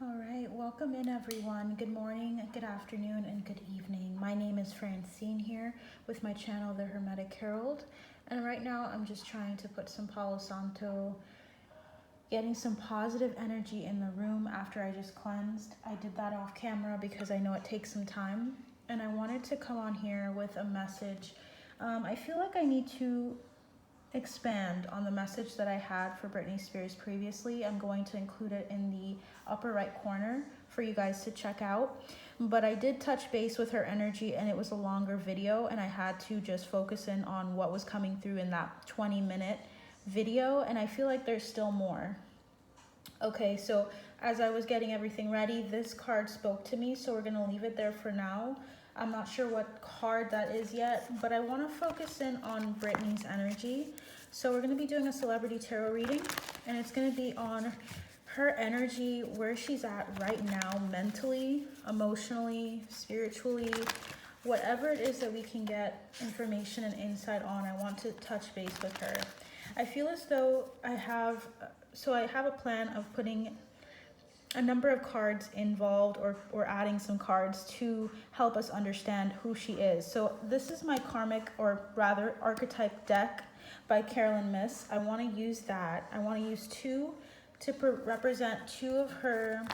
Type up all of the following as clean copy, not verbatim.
All right, welcome in everyone. Good morning, good afternoon, and good evening. My name is Francine here with my channel, The Hermetic Herald. And right now I'm just trying to put some Palo Santo, getting some positive energy in the room after I just cleansed. I did that off camera because I know it takes some time. And I wanted to come on here with a message. I feel like I need to expand on the message that I had for Britney Spears previously. I'm going to include it in the upper right corner for you guys to check out. But I did touch base with her energy and it was a longer video and I had to just focus in on what was coming through in that 20-minute video, and I feel like there's still more. Okay, so as I was getting everything ready, this card spoke to me, so we're going to leave it there for now. I'm not sure what card that is yet, but I want to focus in on Britney's energy. So we're going to be doing a celebrity tarot reading, and it's going to be on her energy, where she's at right now, mentally, emotionally, spiritually, whatever it is that we can get information and insight on. I want to touch base with her. I feel as though I have a plan of putting a number of cards involved, or adding some cards to help us understand who she is. So this is my karmic, or rather archetype deck by Carolyn Miss. I want to use that. I want to use two to represent two of her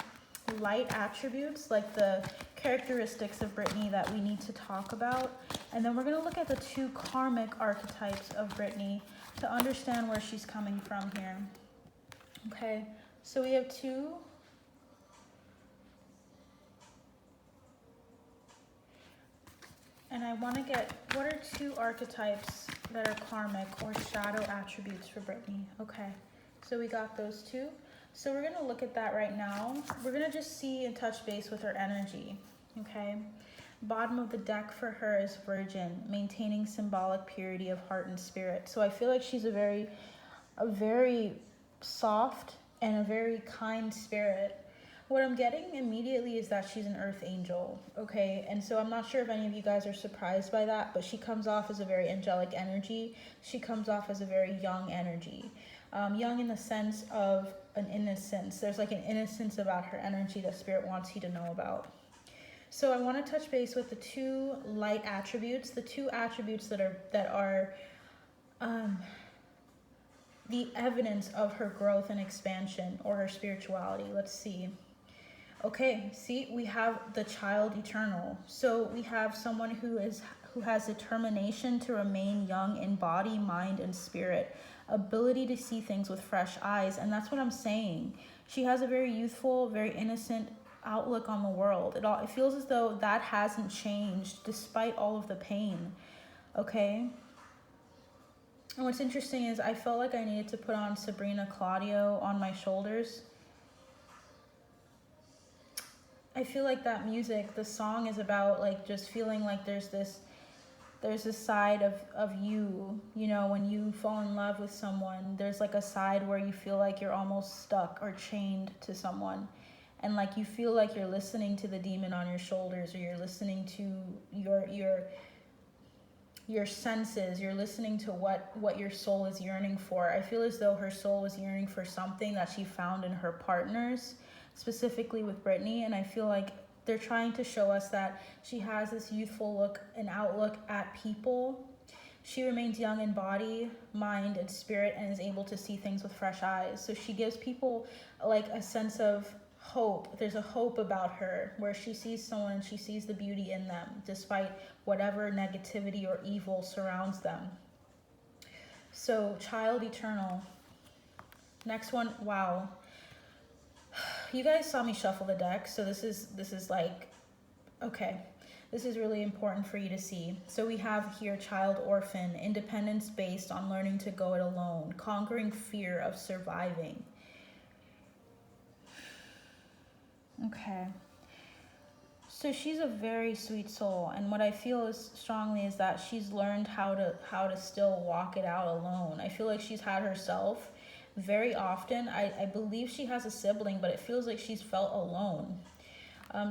light attributes, like the characteristics of Britney that we need to talk about. And then we're going to look at the two karmic archetypes of Britney to understand where she's coming from here. Okay, so we have two. And I want to get, what are two archetypes that are karmic or shadow attributes for Britney? Okay, so we got those two. So we're going to look at that right now. We're going to just see and touch base with her energy, okay? Bottom of the deck for her is Virgin, maintaining symbolic purity of heart and spirit. So I feel like she's a very soft and a very kind spirit. What I'm getting immediately is that she's an earth angel, okay? And so I'm not sure if any of you guys are surprised by that, but she comes off as a very angelic energy. She comes off as a very young energy. Young in the sense of an innocence. There's like an innocence about her energy that spirit wants you to know about. So I want to touch base with the two light attributes, the two attributes that are the evidence of her growth and expansion, or her spirituality. Let's see. Okay, see, we have the child eternal. So we have someone who has determination to remain young in body, mind, and spirit, ability to see things with fresh eyes. And that's what I'm saying. She has a very youthful, very innocent outlook on the world. It feels as though that hasn't changed despite all of the pain. Okay? And what's interesting is I felt like I needed to put on Sabrina Claudio on my shoulders. I feel like that music, the song, is about like just feeling like there's this side of you, you know, when you fall in love with someone, there's like a side where you feel like you're almost stuck or chained to someone. And like you feel like you're listening to the demon on your shoulders, or you're listening to your senses, you're listening to what your soul is yearning for. I feel as though her soul was yearning for something that she found in her partners, specifically with Britney, and I feel like they're trying to show us that she has this youthful look and outlook at people. She remains young in body, mind, and spirit, and is able to see things with fresh eyes. So she gives people like a sense of hope. There's a hope about her where she sees someone and she sees the beauty in them despite whatever negativity or evil surrounds them. So child eternal. Next one, wow. You guys saw me shuffle the deck, so this is like, okay, this is really important for you to see. So we have here child orphan, independence based on learning to go it alone, conquering fear of surviving. Okay. So she's a very sweet soul, and what I feel is strongly is that she's learned how to still walk it out alone. I feel like she's had herself very often. I believe she has a sibling, but it feels like she's felt alone.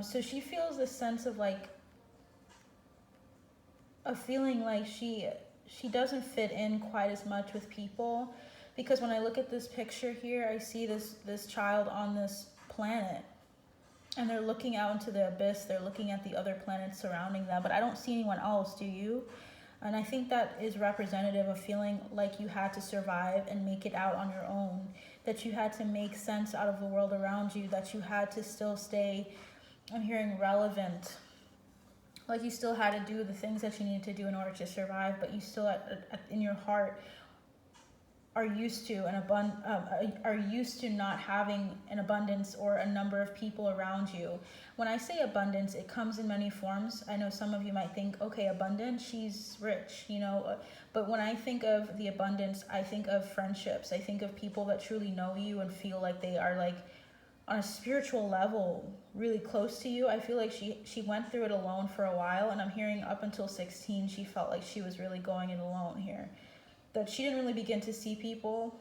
So she feels this sense of like a feeling like she doesn't fit in quite as much with people, because when I look at this picture here, I see this child on this planet. And they're looking out into the abyss. They're looking at the other planets surrounding them. But I don't see anyone else, do you? And I think that is representative of feeling like you had to survive and make it out on your own. That you had to make sense out of the world around you. That you had to still stay, I'm hearing, relevant. Like you still had to do the things that you needed to do in order to survive. But you still, in your heart, are used to are used to not having an abundance or a number of people around you. When I say abundance, it comes in many forms. I know some of you might think, okay, abundant, she's rich, you know. But when I think of the abundance, I think of friendships. I think of people that truly know you and feel like they are like on a spiritual level really close to you. I feel like she went through it alone for a while, and I'm hearing up until 16 she felt like she was really going it alone here. That she didn't really begin to see people.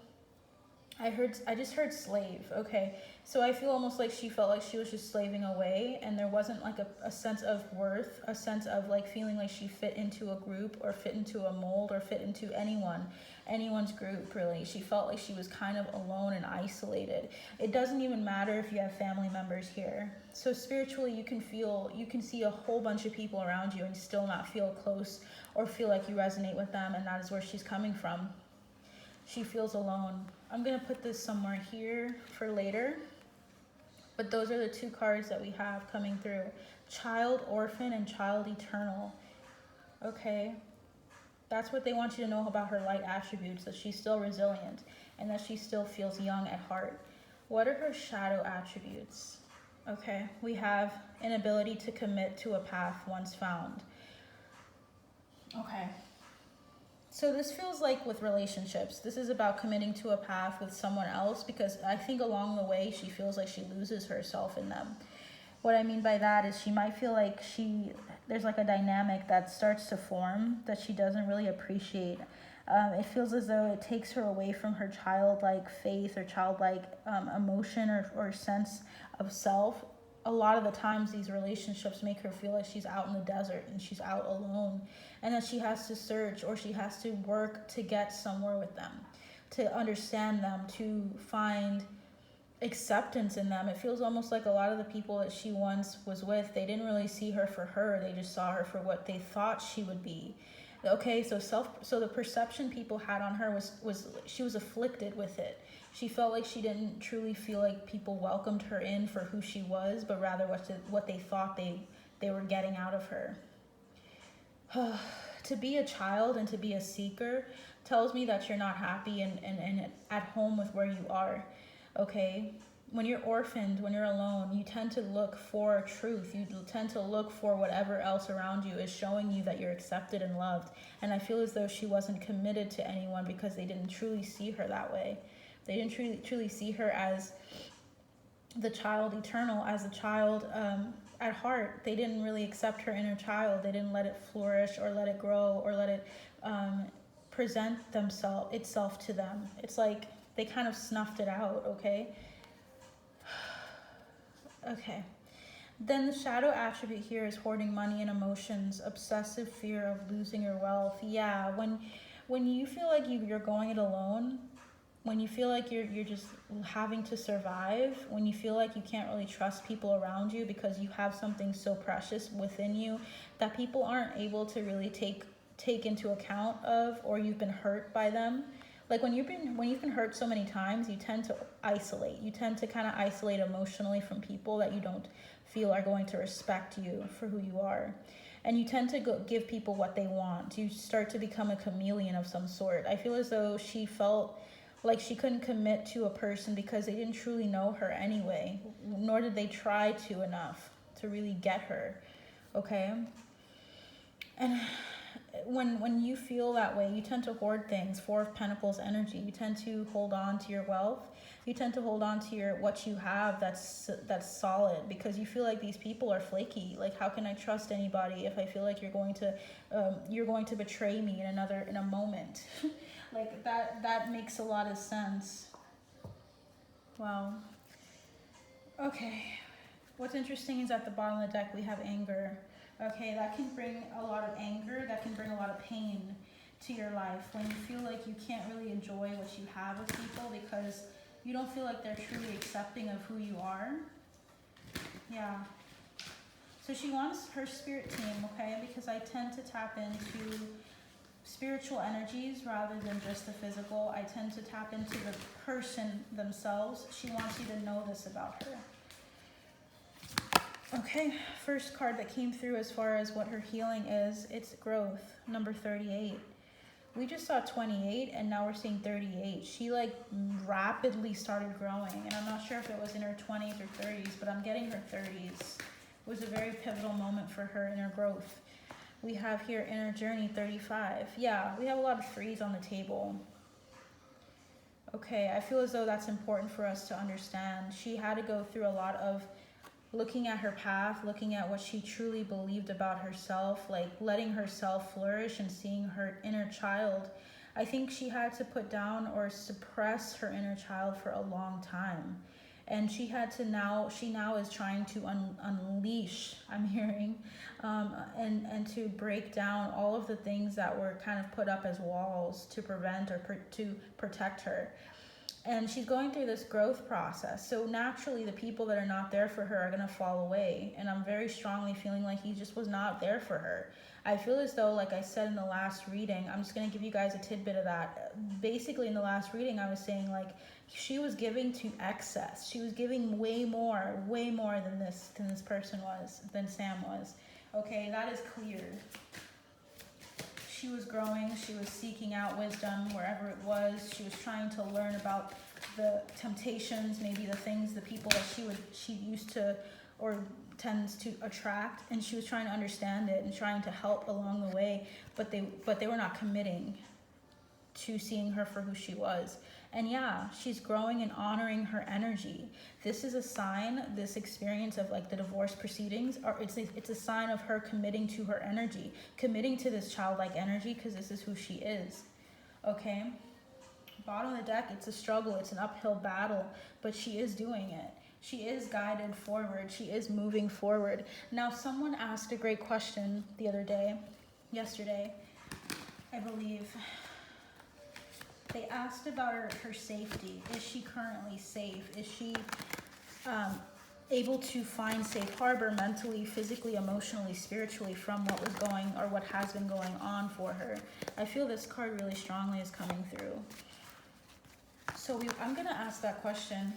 I just heard slave. Okay, so I feel almost like she felt like she was just slaving away, and there wasn't like a sense of worth, a sense of like feeling like she fit into a group or fit into a mold or fit into anyone's group. Really, she felt like she was kind of alone and isolated. It doesn't even matter if you have family members here. So spiritually, you can see a whole bunch of people around you and still not feel close or feel like you resonate with them, and that is where she's coming from. She feels alone. I'm going to put this somewhere here for later. But those are the two cards that we have coming through. Child Orphan and Child Eternal. Okay. That's what they want you to know about her light attributes, that she's still resilient and that she still feels young at heart. What are her shadow attributes? Okay. We have inability to commit to a path once found. Okay. So this feels like with relationships, this is about committing to a path with someone else, because I think along the way she feels like she loses herself in them. What I mean by that is she might feel like there's like a dynamic that starts to form that she doesn't really appreciate. It feels as though it takes her away from her childlike faith or childlike emotion or sense of self. A lot of the times these relationships make her feel like she's out in the desert and she's out alone, and that she has to search or she has to work to get somewhere with them, to understand them, to find acceptance in them. It feels almost like a lot of the people that she once was with, they didn't really see her for her. They just saw her for what they thought she would be. Okay, so the perception people had on her was she was afflicted with it. She felt like she didn't truly feel like people welcomed her in for who she was, but rather what they thought they were getting out of her. To be a child and to be a seeker tells me that you're not happy and at home with where you are. Okay? When you're orphaned, when you're alone, you tend to look for truth. You tend to look for whatever else around you is showing you that you're accepted and loved. And I feel as though she wasn't committed to anyone because they didn't truly see her that way. They didn't truly see her as the child eternal, as a child at heart. They didn't really accept her inner child. They didn't let it flourish or let it grow or let it present itself to them. It's like they kind of snuffed it out, okay? Okay. Then the shadow attribute here is hoarding money and emotions, obsessive fear of losing your wealth. Yeah, when you feel like you're going it alone, when you feel like you're just having to survive, when you feel like you can't really trust people around you because you have something so precious within you that people aren't able to really take into account of, or you've been hurt by them. Like when you've been hurt so many times, you tend to isolate. You tend to kind of isolate emotionally from people that you don't feel are going to respect you for who you are. And you tend to give people what they want. You start to become a chameleon of some sort. I feel as though she felt like she couldn't commit to a person because they didn't truly know her anyway, nor did they try to enough to really get her, okay? And when you feel that way, you tend to hoard things. Four of Pentacles energy. You tend to hold on to your wealth. You tend to hold on to what you have that's solid, because you feel like these people are flaky. Like, how can I trust anybody if I feel like you're going to betray me in a moment? Like that makes a lot of sense. Wow. Okay. What's interesting is at the bottom of the deck we have anger. Okay, that can bring a lot of anger, that can bring a lot of pain to your life when you feel like you can't really enjoy what you have with people because you don't feel like they're truly accepting of who you are. Yeah. So she wants her spirit team, okay? Because I tend to tap into spiritual energies rather than just the physical. I tend to tap into the person themselves. She wants you to know this about her. Okay, first card that came through as far as what her healing is, it's growth, number 38. We just saw 28 and now we're seeing 38. She like rapidly started growing, and I'm not sure if it was in her 20s or 30s, but I'm getting her 30s. It was a very pivotal moment for her in her growth. We have here inner journey 35. Yeah, we have a lot of threes on the table. Okay, I feel as though that's important for us to understand. She had to go through a lot of looking at her path, looking at what she truly believed about herself, like letting herself flourish and seeing her inner child. I think she had to put down or suppress her inner child for a long time. And she had to she now is trying to unleash, I'm hearing, and to break down all of the things that were kind of put up as walls to prevent or to protect her. And she's going through this growth process. So naturally, the people that are not there for her are going to fall away. And I'm very strongly feeling like he just was not there for her. I feel as though, like I said in the last reading, I'm just going to give you guys a tidbit of that. Basically, in the last reading, I was saying, like, she was giving to excess. She was giving way more than this person was, than Sam was. Okay, that is clear. She was growing, she was seeking out wisdom wherever it was. She was trying to learn about the temptations, maybe the things, the people that she used to or tends to attract, and she was trying to understand it and trying to help along the way, but they were not committing to seeing her for who she was. And yeah, she's growing and honoring her energy. This is a sign, this experience of like the divorce proceedings, it's a sign of her committing to her energy, committing to this childlike energy, because this is who she is. Okay? Bottom of the deck, it's a struggle, it's an uphill battle, but she is doing it. She is guided forward. She is moving forward. Now, someone asked a great question the other day, yesterday, I believe. They asked about her safety. Is she currently safe? Is she able to find safe harbor mentally, physically, emotionally, spiritually from what was going or what has been going on for her? I feel this card really strongly is coming through. So I'm going to ask that question.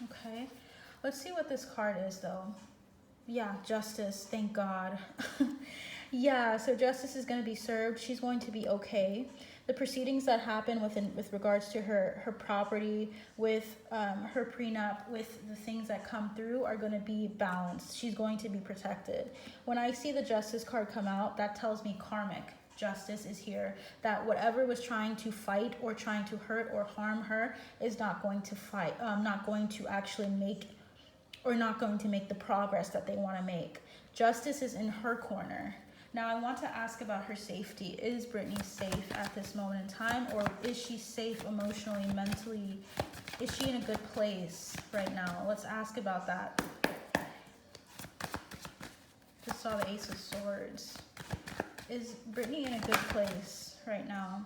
Okay. Let's see what this card is, though. Yeah, justice. Thank God. Yeah, so justice is going to be served. She's going to be okay. The proceedings that happen with regards to her property, with her prenup, with the things that come through are going to be balanced. She's going to be protected. When I see the justice card come out, that tells me karmic justice is here. That whatever was trying to fight or trying to hurt or harm her is not going to fight, not going to actually make, or not going to make the progress that they want to make. Justice is in her corner. Now, I want to ask about her safety. Is Britney safe at this moment in time, or is she safe emotionally, mentally? Is she in a good place right now? Let's ask about that. Just saw the Ace of Swords. Is Britney in a good place right now?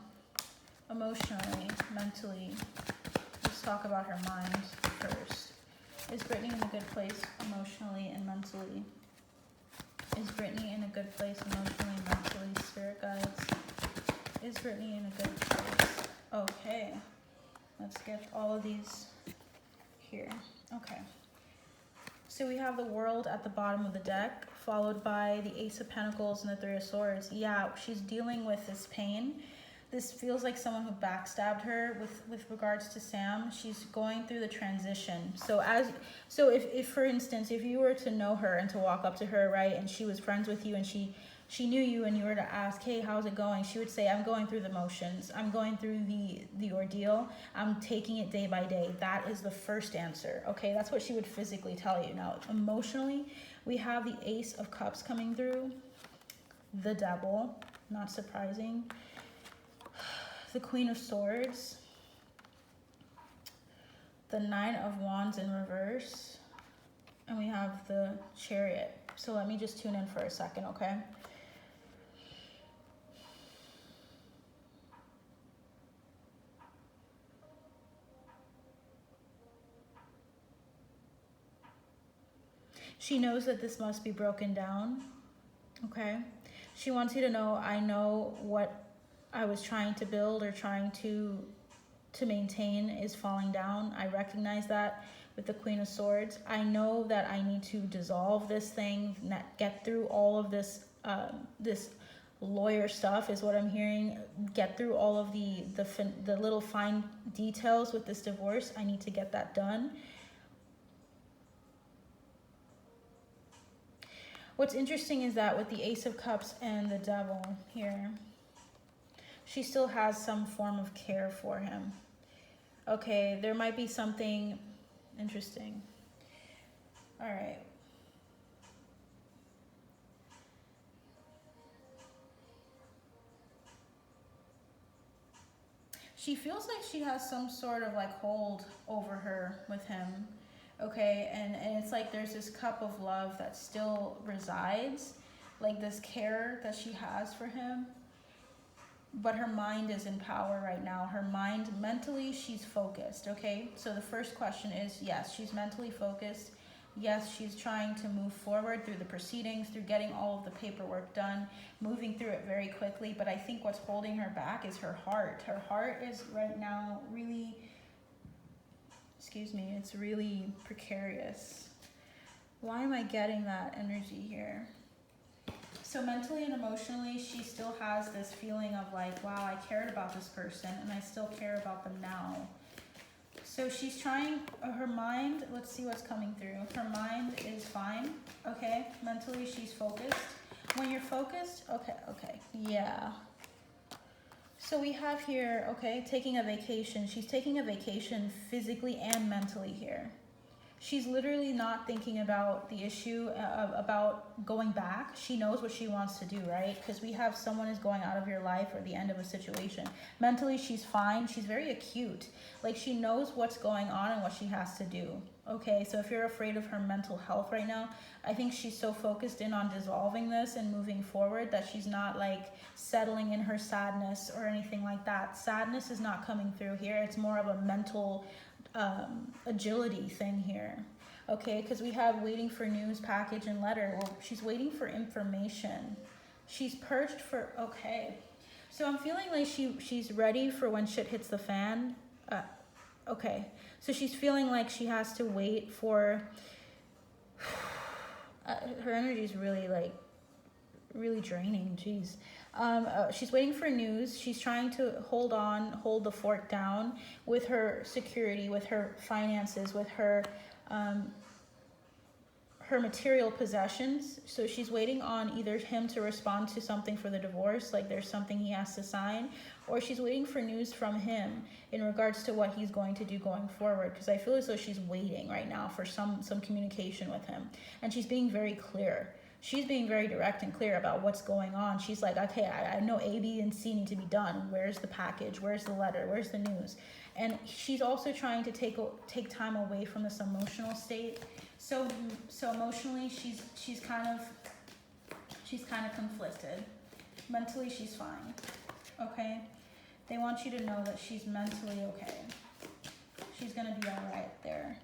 Emotionally, mentally? Let's talk about her mind first. Is Britney in a good place emotionally and mentally? Is Britney in a good place emotionally, mentally, spirit guides? Is Britney in a good place? Okay. Let's get all of these here. Okay. So we have the World at the bottom of the deck, followed by the Ace of Pentacles and the Three of Swords. Yeah, she's dealing with this pain. This feels like someone who backstabbed her with regards to Sam. She's going through the transition. So if for instance, if you were to know her and to walk up to her, right, and she was friends with you and she knew you and you were to ask, hey, how's it going? She would say, I'm going through the motions. I'm going through the ordeal. I'm taking it day by day. That is the first answer. Okay, that's what she would physically tell you. Now, emotionally, we have the Ace of Cups coming through. The Devil, not surprising. The Queen of Swords, the Nine of Wands in reverse, and we have the Chariot. So let me just tune in for a second, okay? She knows that this must be broken down, okay? She wants you to know, I know what I was trying to build or trying to maintain is falling down. I recognize that with the Queen of Swords. I know that I need to dissolve this thing, get through all of this, this lawyer stuff is what I'm hearing. Get through all of the little fine details with this divorce. I need to get that done. What's interesting is that with the Ace of Cups and the Devil here, she still has some form of care for him. Okay, there might be something interesting. All right. She feels like she has some sort of like hold over her with him. Okay, and it's like there's this cup of love that still resides, like this care that she has for him, but her mind is in power right now. Her mind, mentally, she's focused, okay? So the first question is, yes, she's mentally focused. Yes, she's trying to move forward through the proceedings, through getting all of the paperwork done, moving through it very quickly, but I think what's holding her back is her heart. Her heart is right now really, excuse me, it's really precarious. Why am I getting that energy here? So mentally and emotionally, she still has this feeling of like, wow, I cared about this person and I still care about them now. So she's trying, her mind, let's see what's coming through. Her mind is fine, okay? Mentally, she's focused. When you're focused, okay, yeah. So we have here, okay, taking a vacation. She's taking a vacation physically and mentally here. She's literally not thinking about the issue about going back. She knows what she wants to do, right? Because we have someone is going out of your life or the end of a situation. Mentally, she's fine. She's very acute. Like she knows what's going on and what she has to do. Okay, so if you're afraid of her mental health right now, I think she's so focused in on dissolving this and moving forward that she's not like settling in her sadness or anything like that. Sadness is not coming through here. It's more of a mental agility thing here. Okay, because we have waiting for news, package, and letter. Well, she's waiting for information. She's purged for, okay. So I'm feeling like she's ready for when shit hits the fan. Okay, so she's feeling like she has to wait for, her energy is really like, really draining, jeez. She's waiting for news. She's trying to hold the fort down with her security, with her finances, with her her material possessions. So she's waiting on either him to respond to something for the divorce, like there's something he has to sign, or she's waiting for news from him in regards to what he's going to do going forward, because I feel as though she's waiting right now for some communication with him, and she's being very clear. She's being very direct and clear about what's going on. She's like, okay, I know A, B, and C need to be done. Where's the package? Where's the letter? Where's the news? And she's also trying to take time away from this emotional state. So emotionally, she's kind of conflicted. Mentally, she's fine. Okay? They want you to know that she's mentally okay. She's gonna be all right there.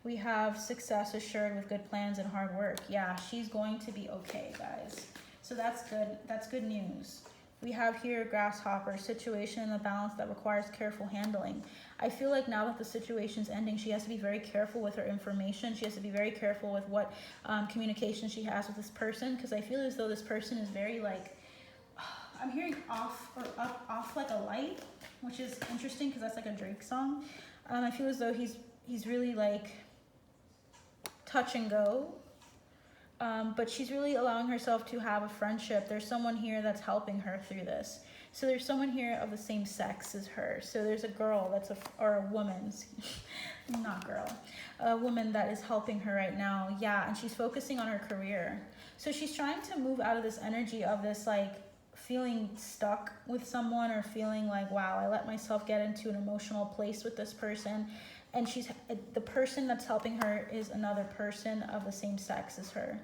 We have success assured with good plans and hard work. Yeah, she's going to be okay, guys. So that's good. That's good news. We have here grasshopper, situation in the balance that requires careful handling. I feel like now that the situation's ending, she has to be very careful with her information. She has to be very careful with what communication she has with this person, because I feel as though this person is very like, I'm hearing off or up, off like a light, which is interesting because that's like a Drake song. I feel as though he's really like touch and go, but she's really allowing herself to have a friendship. There's someone here that's helping her through this. So there's someone here of the same sex as her. So there's a girl or a woman, not girl, a woman that is helping her right now. Yeah, and she's focusing on her career. So she's trying to move out of this energy of this like feeling stuck with someone, or feeling like, wow, I let myself get into an emotional place with this person. And the person that's helping her is another person of the same sex as her.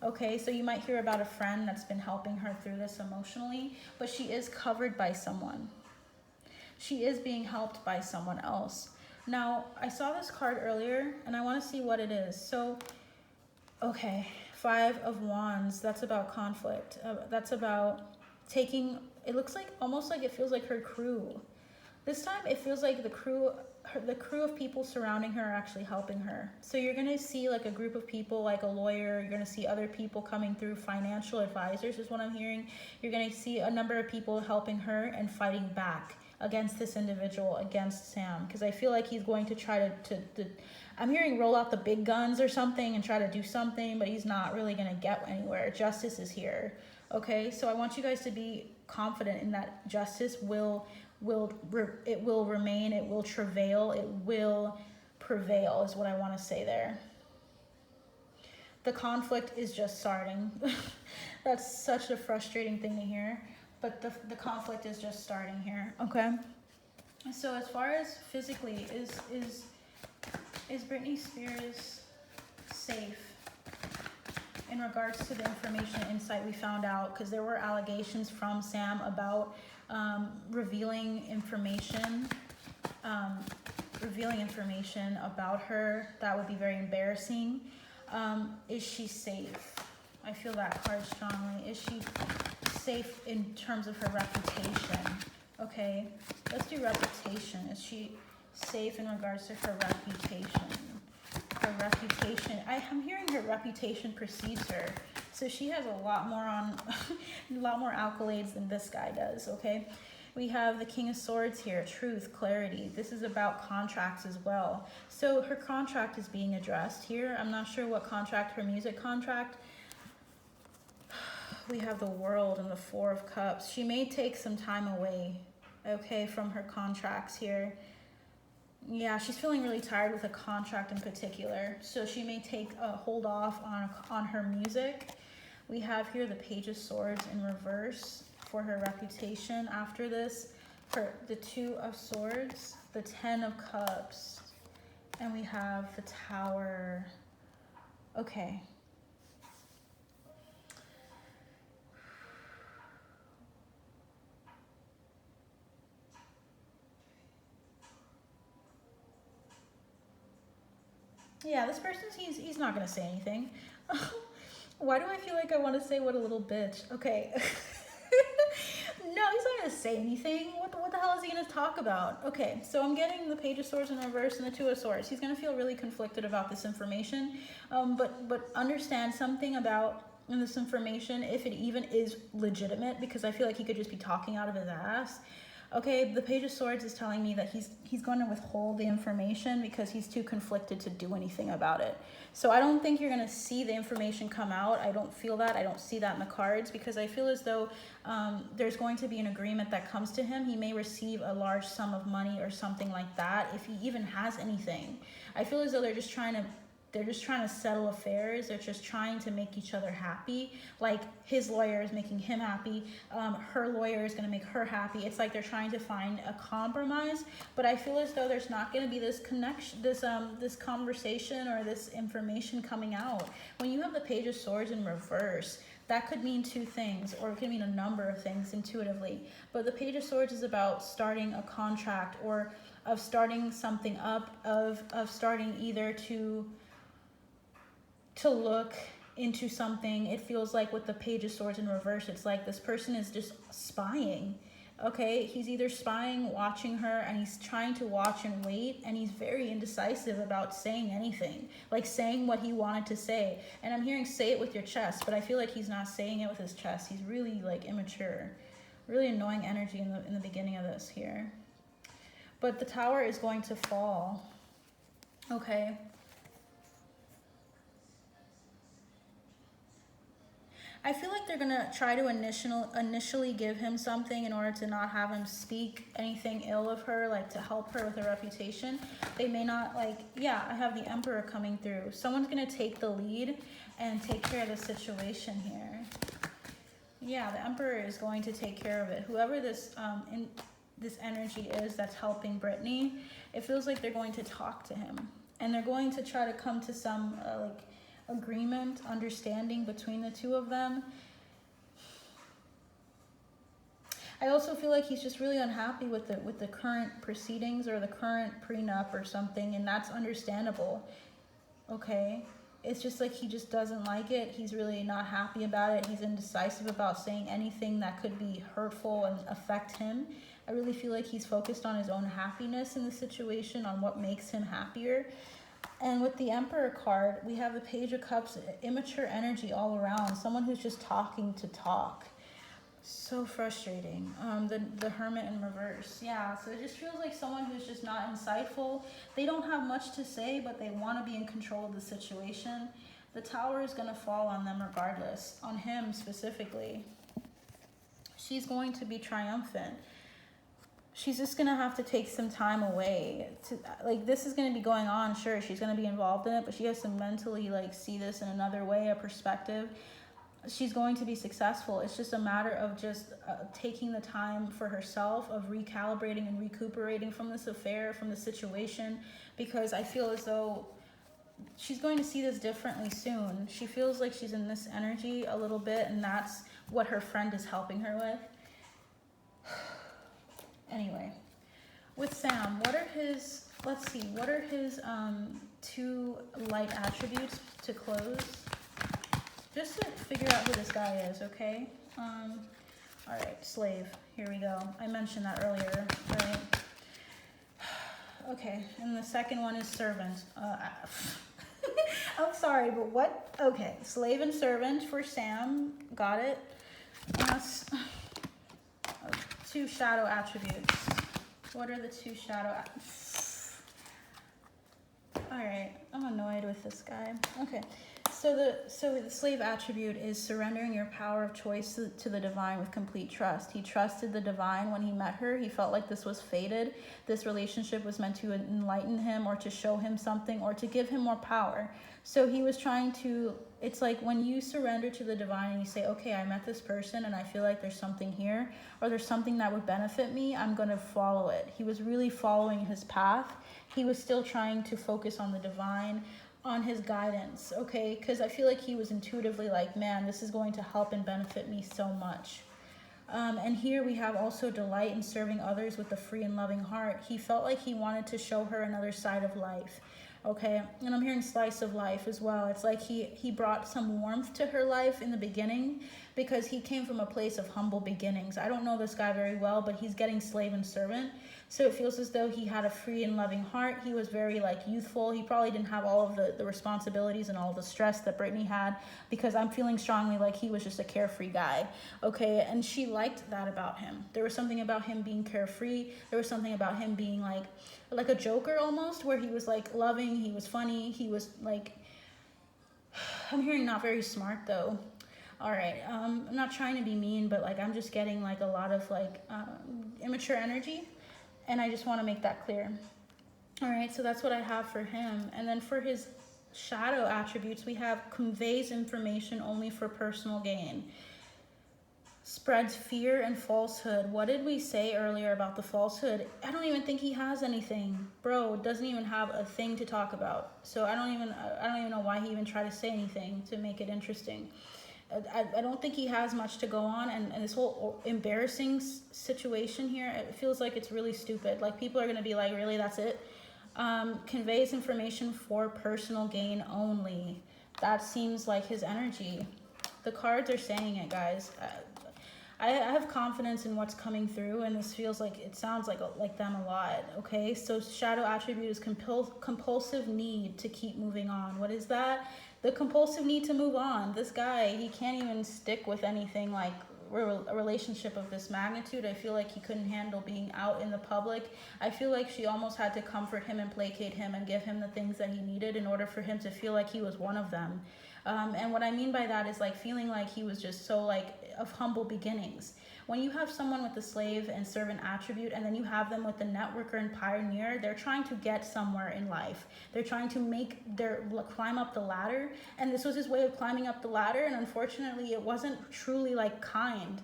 Okay, so you might hear about a friend that's been helping her through this emotionally, but she is covered by someone. She is being helped by someone else. Now, I saw this card earlier, and I want to see what it is. So Okay, Five of Wands. That's about conflict. That's about taking, it looks like, almost like it feels like her crew. This time it feels like the crew of people surrounding her are actually helping her. So you're going to see like a group of people, like a lawyer. You're going to see other people coming through, financial advisors is what I'm hearing. You're going to see a number of people helping her and fighting back against this individual, against Sam. Because I feel like he's going to try to I'm hearing roll out the big guns or something and try to do something, but he's not really going to get anywhere. Justice is here. Okay, so I want you guys to be confident in that justice will remain, it will travail, it will prevail is what I want to say there. The conflict is just starting. That's such a frustrating thing to hear, but the conflict is just starting here. Okay, so as far as physically, is Britney Spears safe in regards to the information insight we found out? Because there were allegations from Sam about revealing information about her that would be very embarrassing. Is she safe? I feel that card strongly. Is she safe in terms of her reputation? Okay, let's do reputation. Is she safe in regards to her reputation? Her reputation, I'm hearing her reputation precedes her. So she has a lot more accolades than this guy does, okay? We have the King of Swords here, truth, clarity. This is about contracts as well. So her contract is being addressed here. I'm not sure what contract, her music contract. We have the World and the Four of Cups. She may take some time away, okay, from her contracts here. Yeah, she's feeling really tired with a contract in particular. So she may take a hold off on her music. We have here the Page of Swords in reverse for her reputation after this. The Two of Swords, the Ten of Cups, and we have the Tower. Okay. Yeah, this person's, he's not going to say anything. Why do I feel like I want to say what a little bitch? Okay. No, he's not going to say anything. What the hell is he going to talk about? Okay, so I'm getting the Page of Swords in reverse and the Two of Swords. He's going to feel really conflicted about this information. But understand something about this information, if it even is legitimate, because I feel like he could just be talking out of his ass. Okay, the Page of Swords is telling me that he's going to withhold the information because he's too conflicted to do anything about it. So I don't think you're going to see the information come out. I don't feel that. I don't see that in the cards, because I feel as though there's going to be an agreement that comes to him. He may receive a large sum of money or something like that, if he even has anything. I feel as though they're just trying to settle affairs. They're just trying to make each other happy. Like his lawyer is making him happy. Her lawyer is going to make her happy. It's like they're trying to find a compromise. But I feel as though there's not going to be this connection, this conversation or this information coming out. When you have the Page of Swords in reverse, that could mean two things, or it could mean a number of things intuitively. But the Page of Swords is about starting a contract, or of starting something up, of starting either to look into something. It feels like with the Page of Swords in reverse, it's like this person is just spying. Okay, he's either spying, watching her, and he's trying to watch and wait, and he's very indecisive about saying anything, like saying what he wanted to say. And I'm hearing say it with your chest, but I feel like he's not saying it with his chest. He's really like immature, really annoying energy in the beginning of this here. But the Tower is going to fall. Okay. I feel like they're going to try to initially give him something in order to not have him speak anything ill of her, like to help her with her reputation. They may not, like, yeah, I have the Emperor coming through. Someone's going to take the lead and take care of the situation here. Yeah, the Emperor is going to take care of it. Whoever this this energy is that's helping Britney, it feels like they're going to talk to him. And they're going to try to come to some, agreement, understanding between the two of them. I also feel like he's just really unhappy with the current proceedings or the current prenup or something, and that's understandable. Okay, It's just like he just doesn't like it. He's really not happy about it. He's indecisive about saying anything that could be hurtful and affect him. I really feel like he's focused on his own happiness in the situation, on what makes him happier. And with the Emperor card, we have the Page of Cups, immature energy all around. Someone who's just talking to talk. So frustrating. The Hermit in reverse. Yeah, so it just feels like someone who's just not insightful. They don't have much to say, but they want to be in control of the situation. The Tower is going to fall on them regardless. On him specifically. She's going to be triumphant. She's just going to have to take some time away. Like, this is going to be going on, sure. She's going to be involved in it, but she has to mentally, like, see this in another way, a perspective. She's going to be successful. It's just a matter of just taking the time for herself, of recalibrating and recuperating from this affair, from the situation, because I feel as though she's going to see this differently soon. She feels like she's in this energy a little bit, and that's what her friend is helping her with. Anyway, with Sam, what are his, let's see, what are his 2 light attributes to close? Just to figure out who this guy is, okay? All right, slave. Here we go. I mentioned that earlier, right? Okay, and the second one is servant. I'm sorry, but what? Okay, slave and servant for Sam. Got it. 2 shadow attributes. What are the 2 shadow attributes? All right, I'm annoyed with this guy. Okay. So the slave attribute is surrendering your power of choice to the divine with complete trust. He trusted the divine when he met her. He felt like this was fated. This relationship was meant to enlighten him or to show him something or to give him more power. So he was trying to, it's like when you surrender to the divine and you say, okay, I met this person and I feel like there's something here or there's something that would benefit me, I'm going to follow it. He was really following his path. He was still trying to focus on the divine, on his guidance, okay? Because I feel like he was intuitively like, man, this is going to help and benefit me so much. And here we have also delight in serving others with a free and loving heart. He felt like he wanted to show her another side of life, okay? And I'm hearing slice of life as well. It's like he brought some warmth to her life in the beginning because he came from a place of humble beginnings. I don't know this guy very well, but he's getting slave and servant. So it feels as though he had a free and loving heart. He was very like youthful. He probably didn't have all of the responsibilities and all the stress that Britney had, because I'm feeling strongly like he was just a carefree guy. Okay, and she liked that about him. There was something about him being carefree. There was something about him being like a joker almost, where he was like loving, he was funny, he was like, I'm hearing not very smart though. All right, I'm not trying to be mean, but like I'm just getting like a lot of like immature energy. And I just want to make that clear. All right, so that's what I have for him. And then for his shadow attributes, we have conveys information only for personal gain. Spreads fear and falsehood. What did we say earlier about the falsehood? I don't even think he has anything. Bro, doesn't even have a thing to talk about. So I don't even know why he even tried to say anything to make it interesting. I don't think he has much to go on, and this whole embarrassing situation here, it feels like it's really stupid. Like, people are going to be like, really, that's it? Conveys information for personal gain only. That seems like his energy. The cards are saying it, guys. I have confidence in what's coming through, and this feels like, it sounds like them a lot, okay? So shadow attribute is compulsive need to keep moving on. What is that? The compulsive need to move on. This guy, he can't even stick with anything like a relationship of this magnitude. I feel like he couldn't handle being out in the public. I feel like she almost had to comfort him and placate him and give him the things that he needed in order for him to feel like he was one of them. And what I mean by that is like feeling like he was just so like of humble beginnings. When you have someone with the slave and servant attribute, and then you have them with the networker and pioneer, they're trying to get somewhere in life. They're trying to climb up the ladder, and this was his way of climbing up the ladder, and unfortunately it wasn't truly like kind.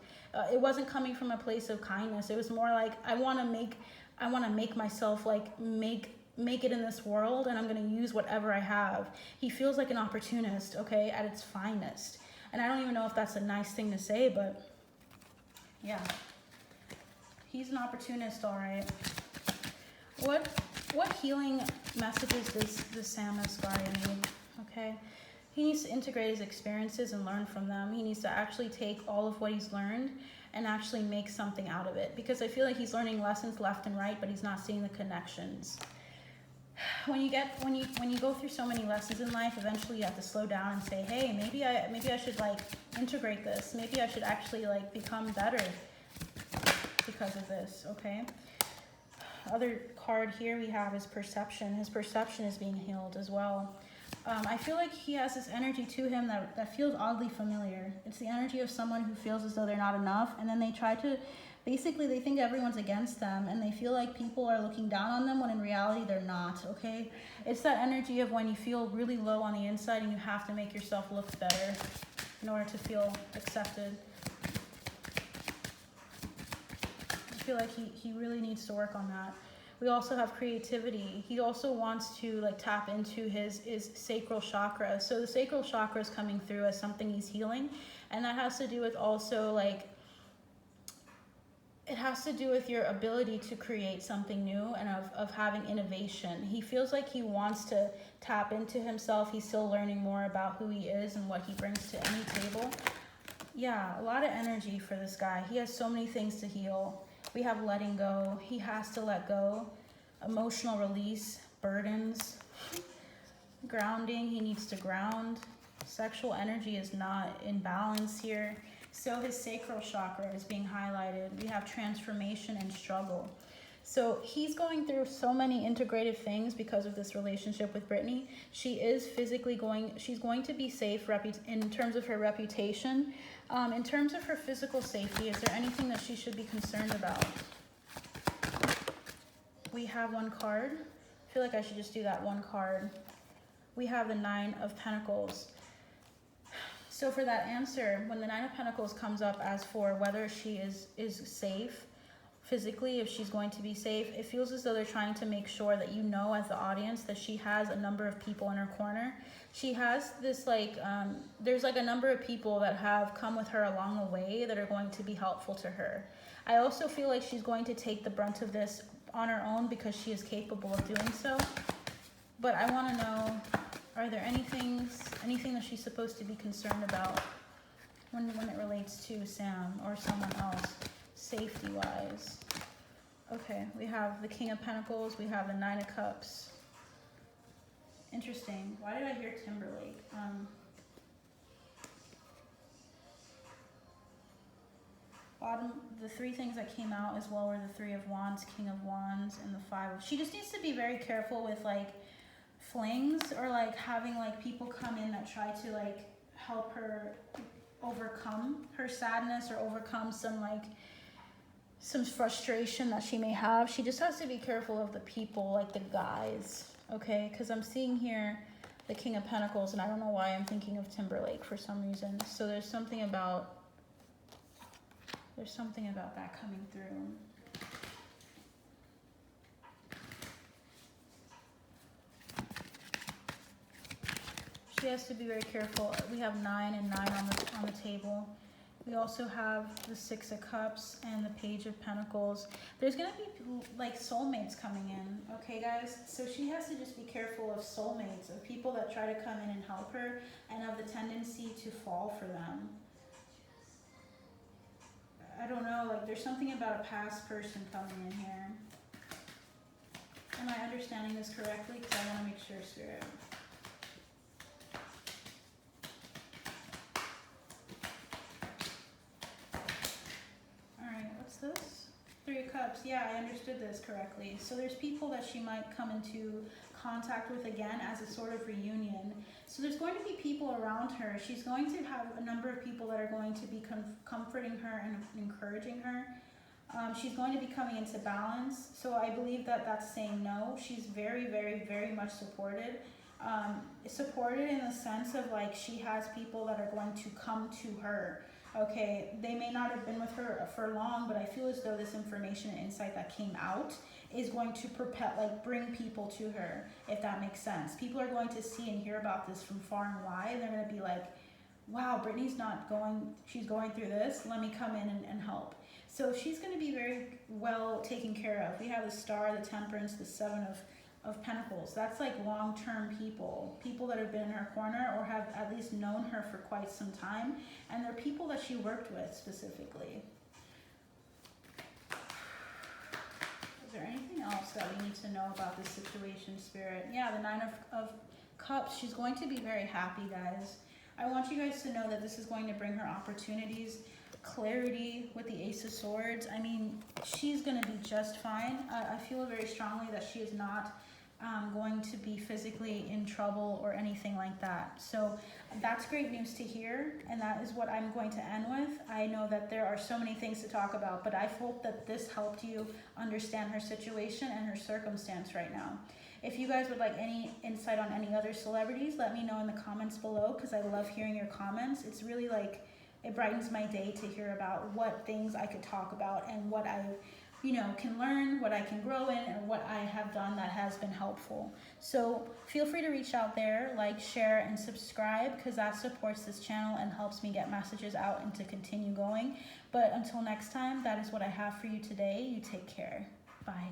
It wasn't coming from a place of kindness. It was more like, I want to make myself like make it in this world, and I'm going to use whatever I have. He feels like an opportunist, okay, at its finest. And I don't even know if that's a nice thing to say, but yeah, he's an opportunist, all right. What healing messages does Sam Asghari need? Okay, he needs to integrate his experiences and learn from them. He needs to actually take all of what he's learned and actually make something out of it, because I feel like he's learning lessons left and right, but he's not seeing the connections. When you go through so many lessons in life, eventually you have to slow down and say, hey, maybe I should like integrate this. Maybe I should actually like become better because of this. Okay. Other card here we have is perception. His perception is being healed as well. I feel like he has this energy to him that feels oddly familiar. It's the energy of someone who feels as though they're not enough, and then they try to, basically they think everyone's against them, and they feel like people are looking down on them when in reality they're not, okay? It's that energy of when you feel really low on the inside and you have to make yourself look better in order to feel accepted. I feel like he really needs to work on that. We also have creativity. He also wants to like tap into his sacral chakra. So the sacral chakra is coming through as something he's healing. And that has to do with also like, it has to do with your ability to create something new and of having innovation. He feels like he wants to tap into himself. He's still learning more about who he is and what he brings to any table. Yeah, a lot of energy for this guy. He has so many things to heal. We have letting go. He has to let go. Emotional release, burdens, grounding. He needs to ground. Sexual energy is not in balance here. So his sacral chakra is being highlighted. We have transformation and struggle. So he's going through so many integrative things because of this relationship with Britney. She is she's going to be safe in terms of her reputation. In terms of her physical safety, is there anything that she should be concerned about? We have one card. I feel like I should just do that one card. We have the 9 of Pentacles. So for that answer, when the 9 of Pentacles comes up as for whether she is safe physically, if she's going to be safe, it feels as though they're trying to make sure that you know as the audience that she has a number of people in her corner. She has this like, there's like a number of people that have come with her along the way that are going to be helpful to her. I also feel like she's going to take the brunt of this on her own because she is capable of doing so. But I want to know, are there anything that she's supposed to be concerned about when it relates to Sam or someone else, safety-wise? Okay, we have the King of Pentacles, we have the 9 of Cups. Interesting. Why did I hear Timberlake? Bottom, the 3 things that came out as well were the 3 of Wands, King of Wands, and the 5 of... She just needs to be very careful with like flings or like having like people come in that try to like help her overcome her sadness or overcome some frustration that she may have. She just has to be careful of the people, like the guys, okay? Because I'm seeing here the King of Pentacles, and I don't know why I'm thinking of Timberlake for some reason. So there's something about that coming through. She has to be very careful. We have 9 and 9 on the table. We also have the 6 of Cups and the Page of Pentacles. There's going to be like soulmates coming in, okay guys? So she has to just be careful of soulmates, of people that try to come in and help her, and of the tendency to fall for them. I don't know, like there's something about a past person coming in here. Am I understanding this correctly? Because I want to make sure, Spirit. This 3 of Cups. Yeah, I understood this correctly. So there's people that she might come into contact with again as a sort of reunion. So there's going to be people around her. She's going to have a number of people that are going to be comforting her and encouraging her. She's going to be coming into balance. So I believe that that's saying no. She's very, very, very much supported. Supported in the sense of like she has people that are going to come to her. Okay, they may not have been with her for long, but I feel as though this information and insight that came out is going to bring people to her, if that makes sense. People are going to see and hear about this from far and wide, and they're going to be like, wow, she's going through this, let me come in and help. So she's going to be very well taken care of. We have the Star, the Temperance, the 7 of Pentacles. That's like long-term people that have been in her corner or have at least known her for quite some time. And they're people that she worked with specifically. Is there anything else that we need to know about this situation, Spirit? Yeah, the Nine of Cups. She's going to be very happy, guys. I want you guys to know that this is going to bring her opportunities, clarity with the Ace of Swords. I mean, she's going to be just fine. I feel very strongly that she is not going to be physically in trouble or anything like that. So that's great news to hear, and that is what I'm going to end with. I know that there are so many things to talk about, but I hope that this helped you understand her situation and her circumstance right now. If you guys would like any insight on any other celebrities, let me know in the comments below, because I love hearing your comments. It's really like, it brightens my day to hear about what things I could talk about and what I, you know, can learn, what I can grow in, and what I have done that has been helpful. So feel free to reach out there, like, share, and subscribe, because that supports this channel and helps me get messages out and to continue going. But until next time, that is what I have for you today. You take care. Bye.